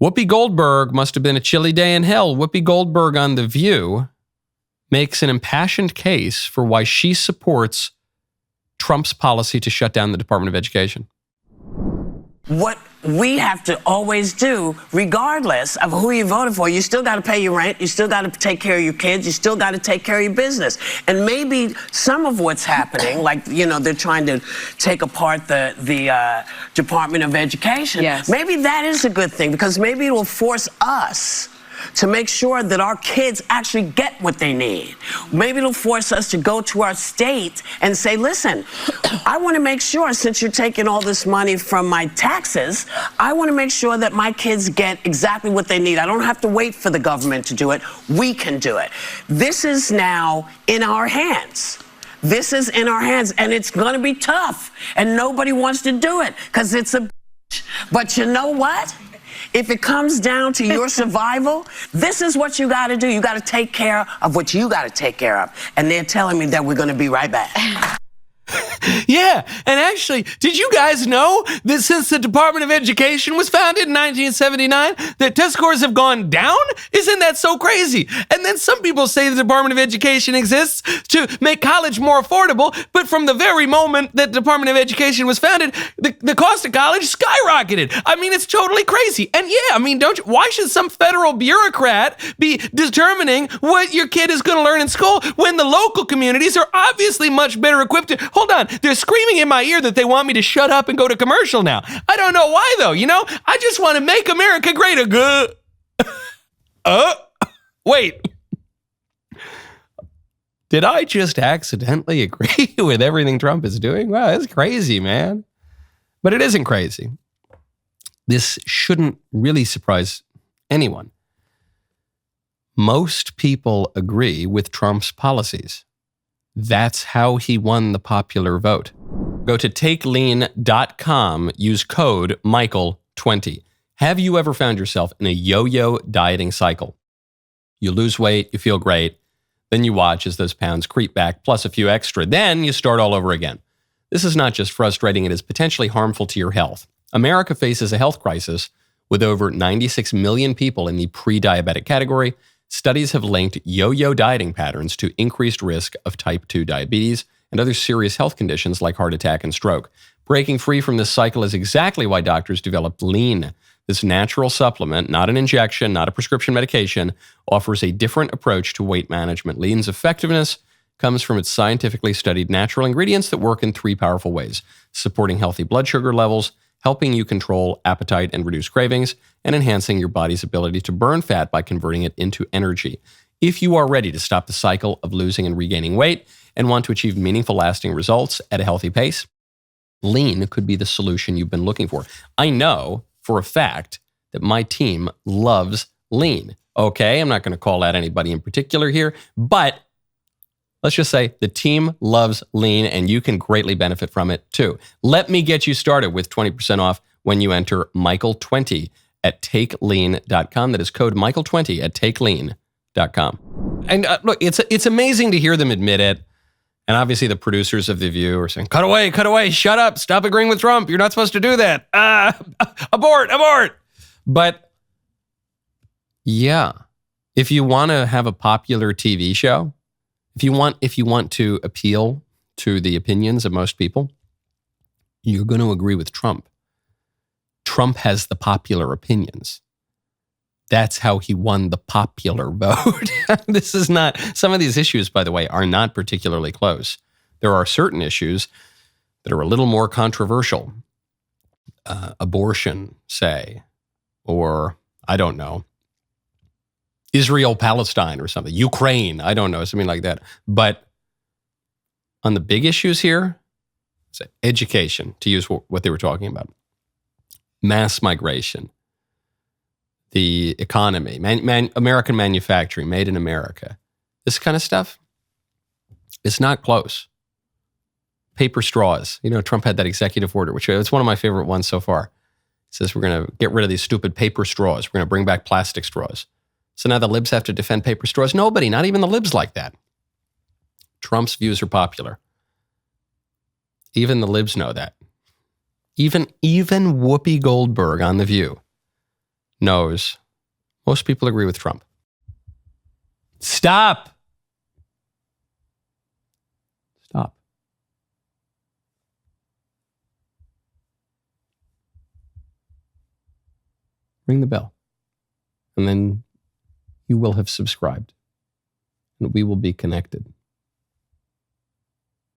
Whoopi Goldberg must have been a chilly day in hell. Whoopi Goldberg on The View makes an impassioned case for why she supports Trump's policy to shut down the Department of Education. What we have to always do, regardless of who you voted for, you still got to pay your rent, you still got to take care of your kids, you still got to take care of your business. And maybe some of what's happening, like, they're trying to take apart the Department of Education. Yes. Maybe that is a good thing, because maybe it will force us to make sure that our kids actually get what they need. Maybe it'll force us to go to our state and say, listen, I want to make sure, since you're taking all this money from my taxes, I want to make sure that my kids get exactly what they need. I don't have to wait for the government to do it. We can do it. This is now in our hands. This is in our hands, and it's going to be tough, and nobody wants to do it because it's a bitch. But you know what? If it comes down to your survival, this is what you got to do. You got to take care of what you got to take care of. And they're telling me that we're going to be right back. Yeah, and actually, did you guys know that since the Department of Education was founded in 1979, that test scores have gone down? Isn't that so crazy? And then some people say the Department of Education exists to make college more affordable, but from the very moment that the Department of Education was founded, the cost of college skyrocketed. I mean, it's totally crazy. And yeah, I mean, why should some federal bureaucrat be determining what your kid is going to learn in school when the local communities are obviously much better equipped to... Hold on, they're screaming in my ear that they want me to shut up and go to commercial now. I don't know why, though, I just want to make America great again. Wait. Did I just accidentally agree with everything Trump is doing? Wow, that's crazy, man. But it isn't crazy. This shouldn't really surprise anyone. Most people agree with Trump's policies. That's how he won the popular vote. Go to takelean.com, use code Michael20. Have you ever found yourself in a yo-yo dieting cycle? You lose weight, you feel great, then you watch as those pounds creep back, plus a few extra. Then you start all over again. This is not just frustrating, it is potentially harmful to your health. America faces a health crisis with over 96 million people in the pre-diabetic category. Studies have linked yo-yo dieting patterns to increased risk of type 2 diabetes and other serious health conditions like heart attack and stroke. Breaking free from this cycle is exactly why doctors developed Lean. This natural supplement, not an injection, not a prescription medication, offers a different approach to weight management. Lean's effectiveness comes from its scientifically studied natural ingredients that work in 3 powerful ways: supporting healthy blood sugar levels, helping you control appetite and reduce cravings, and enhancing your body's ability to burn fat by converting it into energy. If you are ready to stop the cycle of losing and regaining weight and want to achieve meaningful, lasting results at a healthy pace, Lean could be the solution you've been looking for. I know for a fact that my team loves Lean. Okay, I'm not going to call out anybody in particular here, but let's just say the team loves Lean and you can greatly benefit from it too. Let me get you started with 20% off when you enter Michael20 at takelean.com. That is code Michael20 at takelean.com. And look, it's amazing to hear them admit it. And obviously the producers of The View are saying, cut away, shut up, stop agreeing with Trump. You're not supposed to do that. Abort. But yeah, if you want to have a popular TV show, if you want to appeal to the opinions of most people, you're going to agree with Trump. Trump has the popular opinions. That's how he won the popular vote. This is not, some of these issues, by the way, are not particularly close. There are certain issues that are a little more controversial. Abortion, say, or I don't know, Israel, Palestine or something, Ukraine, I don't know, something like that. But on the big issues here, it's education, to use what they were talking about, mass migration, the economy, American manufacturing, made in America, this kind of stuff, it's not close. Paper straws. Trump had that executive order, which it's one of my favorite ones so far. It says we're going to get rid of these stupid paper straws. We're going to bring back plastic straws. So now the libs have to defend paper straws. Nobody, not even the libs like that. Trump's views are popular. Even the libs know that. Even Whoopi Goldberg on The View knows most people agree with Trump. Stop. Stop. Ring the bell. And then you will have subscribed. And we will be connected.